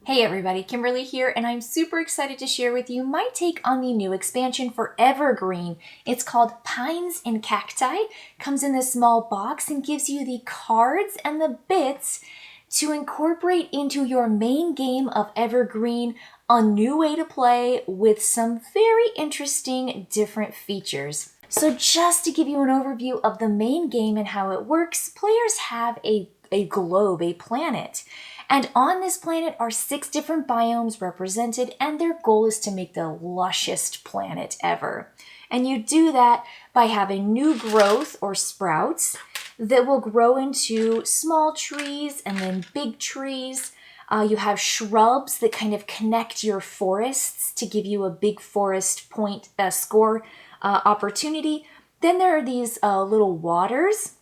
Hey everybody, Kimberly here, and I'm super excited to share with you my take on the new expansion for Evergreen. It's called Pines and Cacti, comes in this small box and gives you the cards and the bits to incorporate into your main game of Evergreen, a new way to play with some very interesting different features. So just to give you an overview of the main game and how it works, players have a globe, a planet. And on this planet are 6 different biomes represented, and their goal is to make the lushest planet ever. And you do that by having new growth or sprouts that will grow into small trees and then big trees. You have shrubs that kind of connect your forests to give you a big forest point score opportunity. Then there are these little waters.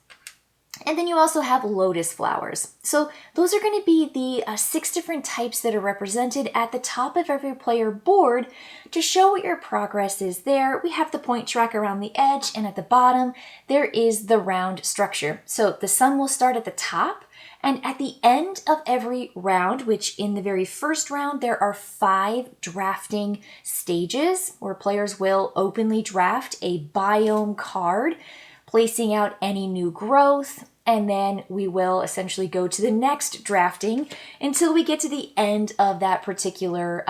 And then you also have lotus flowers. So those are going to be the 6 different types that are represented at the top of every player board to show what your progress is there. We have the point track around the edge, and at the bottom there is the round structure. So the sun will start at the top, and at the end of every round, which in the very first round there are 5 drafting stages where players will openly draft a biome card, placing out any new growth, and then we will essentially go to the next drafting until we get to the end of that particular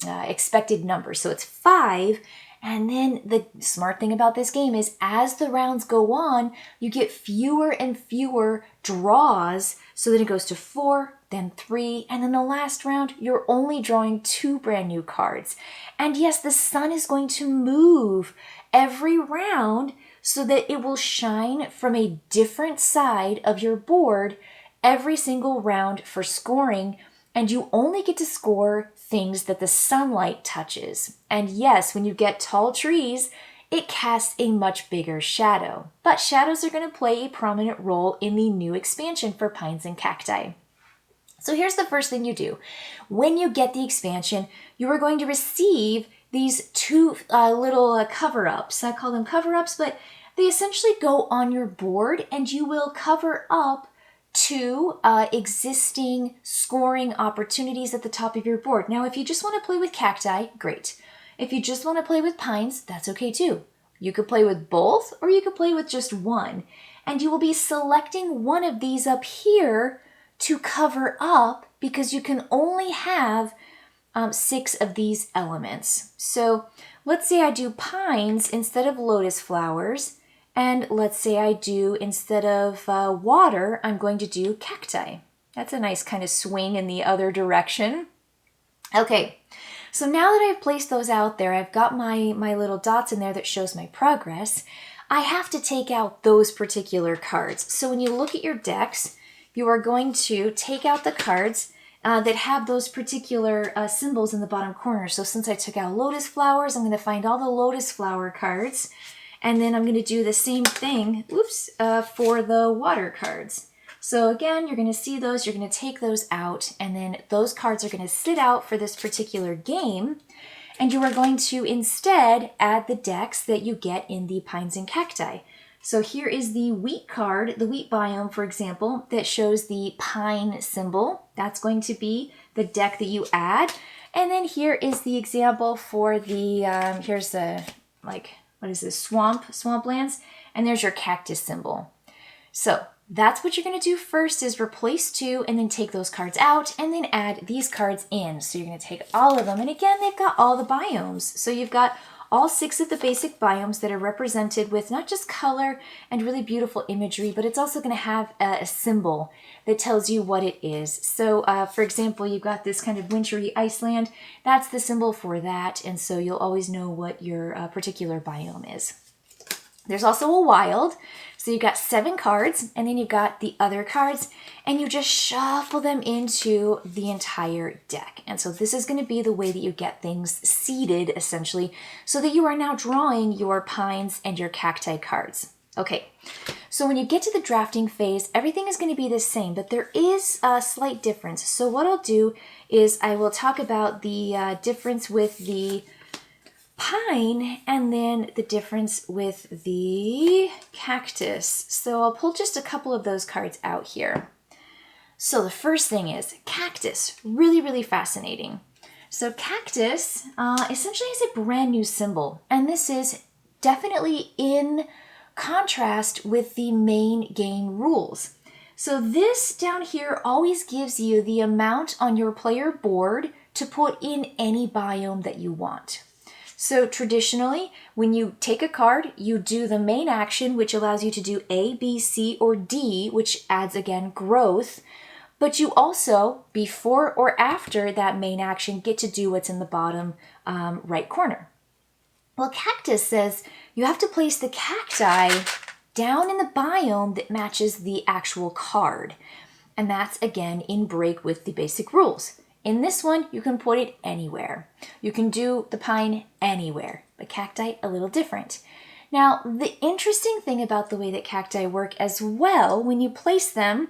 expected number. So it's 5, and then the smart thing about this game is as the rounds go on, you get fewer and fewer draws, so then it goes to 4, then 3, and then the last round, you're only drawing 2 brand new cards. And yes, the sun is going to move every round so that it will shine from a different side of your board every single round for scoring, and you only get to score things that the sunlight touches. And yes, when you get tall trees, it casts a much bigger shadow. But shadows are going to play a prominent role in the new expansion for Pines and Cacti. So here's the first thing you do. When you get the expansion, you are going to receive these 2 little cover-ups. I call them cover-ups, but they essentially go on your board, and you will cover up 2 existing scoring opportunities at the top of your board. Now, if you just want to play with cacti, great. If you just want to play with pines, that's okay too. You could play with both, or you could play with just one. And you will be selecting one of these up here to cover up, because you can only have 6 of these elements. So let's say I do pines instead of lotus flowers, and let's say I do, instead of water, I'm going to do cacti. That's a nice kind of swing in the other direction. Okay, so now that I've placed those out there, I've got my little dots in there that shows my progress. I have to take out those particular cards. So when you look at your decks, you are going to take out the cards that have those particular symbols in the bottom corner. So since I took out lotus flowers, I'm going to find all the lotus flower cards. And then I'm going to do the same thing, for the water cards. So again, you're going to see those, you're going to take those out, and then those cards are going to sit out for this particular game. And you are going to instead add the decks that you get in the Pines and Cacti. So here is the wheat card, the wheat biome, for example, that shows the pine symbol. That's going to be the deck that you add. And then here is the example for the, here's the, what is this, swamplands, and there's your cactus symbol. So that's what you're going to do first, is replace 2 and then take those cards out and then add these cards in. So you're going to take all of them, and again, they've got all the biomes. So you've got all 6 of the basic biomes that are represented with not just color and really beautiful imagery, but it's also going to have a symbol that tells you what it is. So for example, you've got this kind of wintry Iceland. That's the symbol for that, and so you'll always know what your particular biome is. There's also a wild. So you've got 7 cards, and then you've got the other cards, and you just shuffle them into the entire deck. And so this is going to be the way that you get things seeded, essentially, so that you are now drawing your pines and your cacti cards. Okay, so when you get to the drafting phase, everything is going to be the same, but there is a slight difference. So what I'll do is I will talk about the difference with the pine and then the difference with the cactus. So I'll pull just a couple of those cards out here. So the first thing is cactus, really, really fascinating. So cactus essentially is a brand new symbol, and this is definitely in contrast with the main game rules. So this down here always gives you the amount on your player board to put in any biome that you want. So traditionally, when you take a card, you do the main action, which allows you to do A, B, C, or D, which adds, again, growth. But you also, before or after that main action, get to do what's in the bottom right corner. Well, cactus says you have to place the cacti down in the biome that matches the actual card. And that's, again, in break with the basic rules. In this one, you can put it anywhere. You can do the pine anywhere, but cacti a little different. Now, the interesting thing about the way that cacti work as well, when you place them,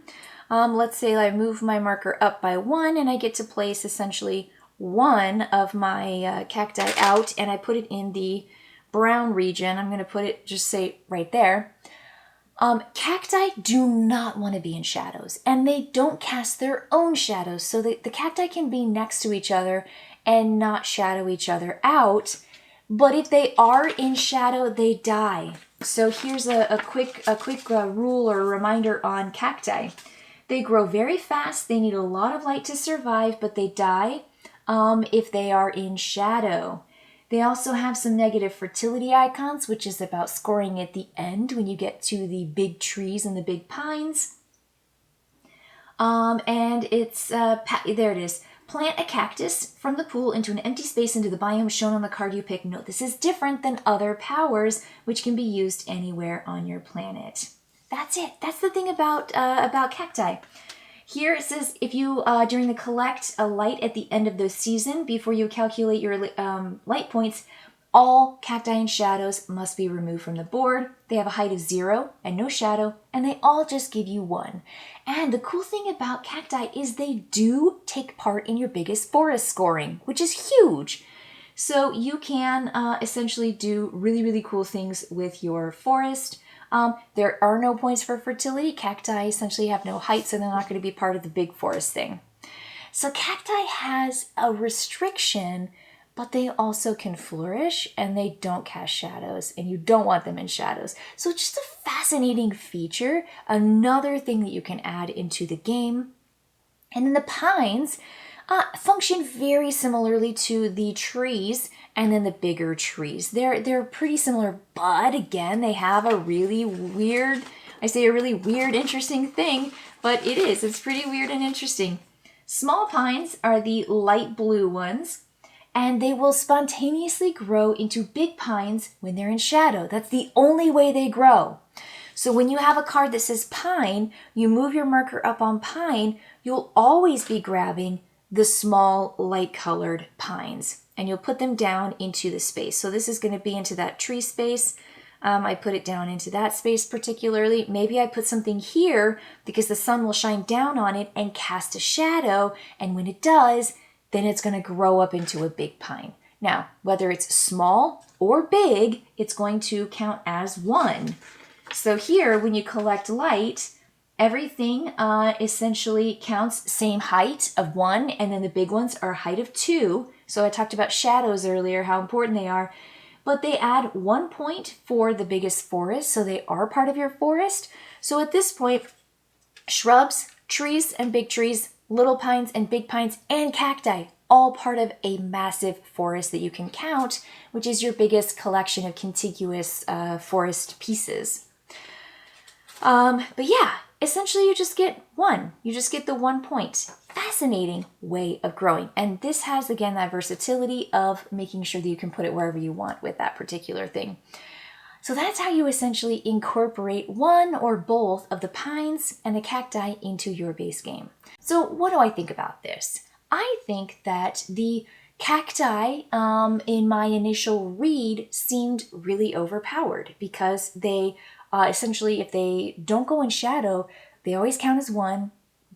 let's say I move my marker up by 1 and I get to place essentially one of my cacti out and I put it in the brown region. I'm going to put it, just say right there. Cacti do not want to be in shadows, and they don't cast their own shadows, so the cacti can be next to each other and not shadow each other out. But if they are in shadow, they die. So here's a quick rule or reminder on cacti. They grow very fast. They need a lot of light to survive, but they die if they are in shadow. They also have some negative fertility icons, which is about scoring at the end when you get to the big trees and the big pines. And it's, there it is. Plant a cactus from the pool into an empty space into the biome shown on the card you pick. Note this is different than other powers, which can be used anywhere on your planet. That's it. That's the thing about cacti. Here it says if you, during the collect a light at the end of the season, before you calculate your light points, all cacti and shadows must be removed from the board. They have a height of 0 and no shadow, and they all just give you 1. And the cool thing about cacti is they do take part in your biggest forest scoring, which is huge. So you can essentially do really, really cool things with your forest. There are no points for fertility. Cacti essentially have no height, so they're not going to be part of the big forest thing. So cacti has a restriction, but they also can flourish and they don't cast shadows, and you don't want them in shadows. So it's just a fascinating feature, another thing that you can add into the game. And then the pines function very similarly to the trees and then the bigger trees. They're pretty similar, but again, they have a really weird, interesting thing, but it's pretty weird and interesting. Small pines are the light blue ones, and they will spontaneously grow into big pines when they're in shadow. That's the only way they grow. So when you have a card that says pine, you move your marker up on pine, you'll always be grabbing the small light colored pines, and you'll put them down into the space. So this is going to be into that tree space. I put it down into that space particularly. Maybe I put something here because the sun will shine down on it and cast a shadow, and when it does, then it's going to grow up into a big pine. Now, whether it's small or big, it's going to count as 1. So here, when you collect light, everything essentially counts same height of 1, and then the big ones are a height of 2. So I talked about shadows earlier, how important they are. But they add 1 point for the biggest forest, so they are part of your forest. So at this point, shrubs, trees and big trees, little pines and big pines, and cacti, all part of a massive forest that you can count, which is your biggest collection of contiguous forest pieces. But yeah, essentially you just get 1. You just get the 1 point. Fascinating way of growing. And this has, again, that versatility of making sure that you can put it wherever you want with that particular thing. So that's how you essentially incorporate one or both of the pines and the cacti into your base game. So what do I think about this? I think that the cacti in my initial read seemed really overpowered because they essentially, if they don't go in shadow, they always count as 1.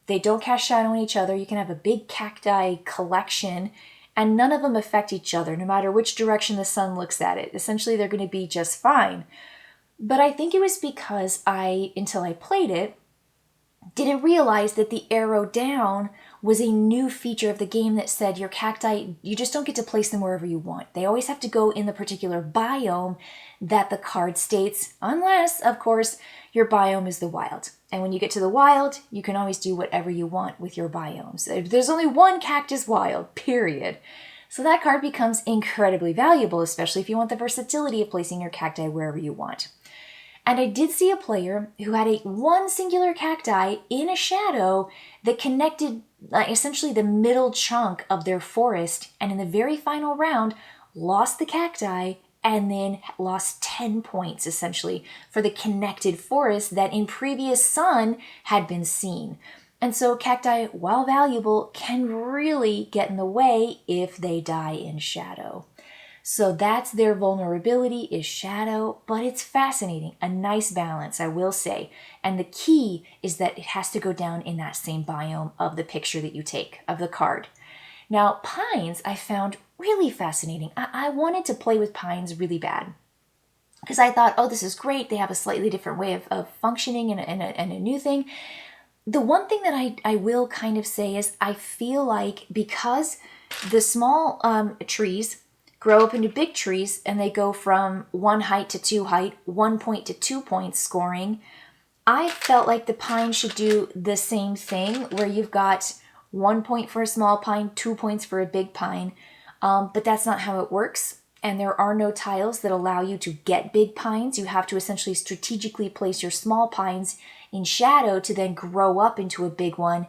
They don't cast shadow on each other. You can have a big cacti collection and none of them affect each other, no matter which direction the sun looks at it. Essentially, they're going to be just fine. But I think it was because until I played it, didn't realize that the arrow down was a new feature of the game that said your cacti, you just don't get to place them wherever you want. They always have to go in the particular biome that the card states, unless, of course, your biome is the wild. And when you get to the wild, you can always do whatever you want with your biomes. There's only one cactus wild, period. So that card becomes incredibly valuable, especially if you want the versatility of placing your cacti wherever you want. And I did see a player who had one singular cacti in a shadow that connected essentially the middle chunk of their forest, and in the very final round lost the cacti and then lost 10 points essentially for the connected forest that in previous sun had been seen. And so cacti, while valuable, can really get in the way if they die in shadow. So that's their vulnerability, is shadow, but it's fascinating. A nice balance, I will say. And the key is that it has to go down in that same biome of the picture that you take, of the card. Now, pines I found really fascinating. I wanted to play with pines really bad because I thought, oh, this is great. They have a slightly different way of functioning and a new thing. The one thing that I will kind of say is I feel like because the small trees grow up into big trees and they go from 1 height to 2 height, 1 point to 2 points scoring, I felt like the pine should do the same thing where you've got 1 point for a small pine, 2 points for a big pine, but that's not how it works. And there are no tiles that allow you to get big pines. You have to essentially strategically place your small pines in shadow to then grow up into a big one.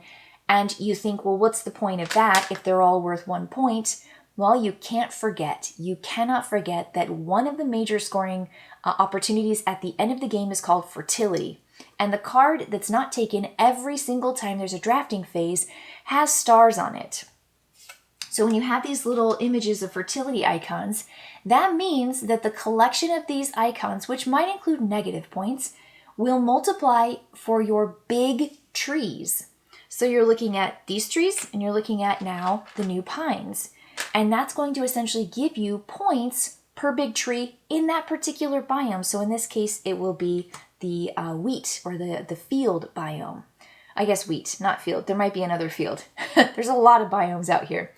And you think, well, what's the point of that if they're all worth 1 point? Well, you cannot forget that one of the major scoring opportunities at the end of the game is called fertility. And the card that's not taken every single time there's a drafting phase has stars on it. So when you have these little images of fertility icons, that means that the collection of these icons, which might include negative points, will multiply for your big trees. So you're looking at these trees and you're looking at now the new pines. And that's going to essentially give you points per big tree in that particular biome. So in this case, it will be the wheat or the field biome. I guess wheat, not field. There might be another field. There's a lot of biomes out here.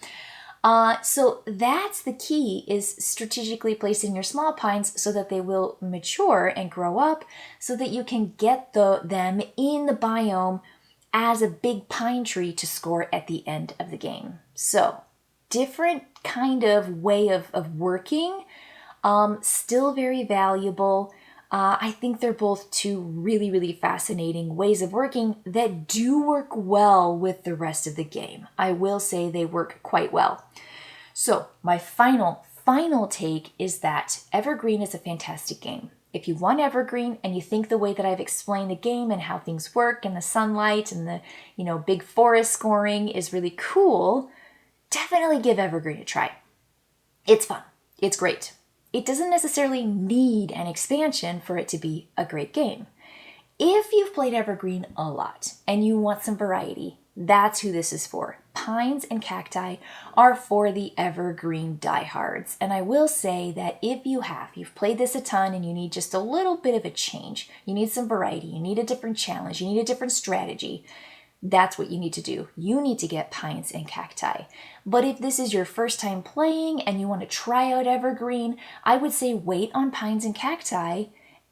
So that's the key, is strategically placing your small pines so that they will mature and grow up so that you can get them in the biome as a big pine tree to score at the end of the game. So different kind of way of working, still very valuable. I think they're both two really, really fascinating ways of working that do work well with the rest of the game. I will say they work quite well. So my final take is that Evergreen is a fantastic game. If you want Evergreen and you think the way that I've explained the game and how things work and the sunlight and the big forest scoring is really cool, definitely give Evergreen a try. It's fun. It's great. It doesn't necessarily need an expansion for it to be a great game. If you've played Evergreen a lot and you want some variety, that's who this is for. Pines and cacti are for the Evergreen diehards. And I will say that if you've played this a ton and you need just a little bit of a change, you need some variety, you need a different challenge, you need a different strategy, that's what you need to do. You need to get pines and cacti. But if this is your first time playing and you want to try out Evergreen, I would say wait on pines and cacti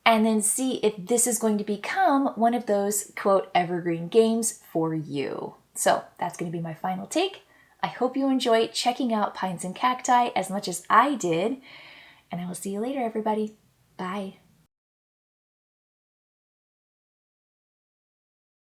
and then see if this is going to become one of those, quote, Evergreen games for you. So that's going to be my final take. I hope you enjoy checking out pines and cacti as much as I did. And I will see you later, everybody. Bye.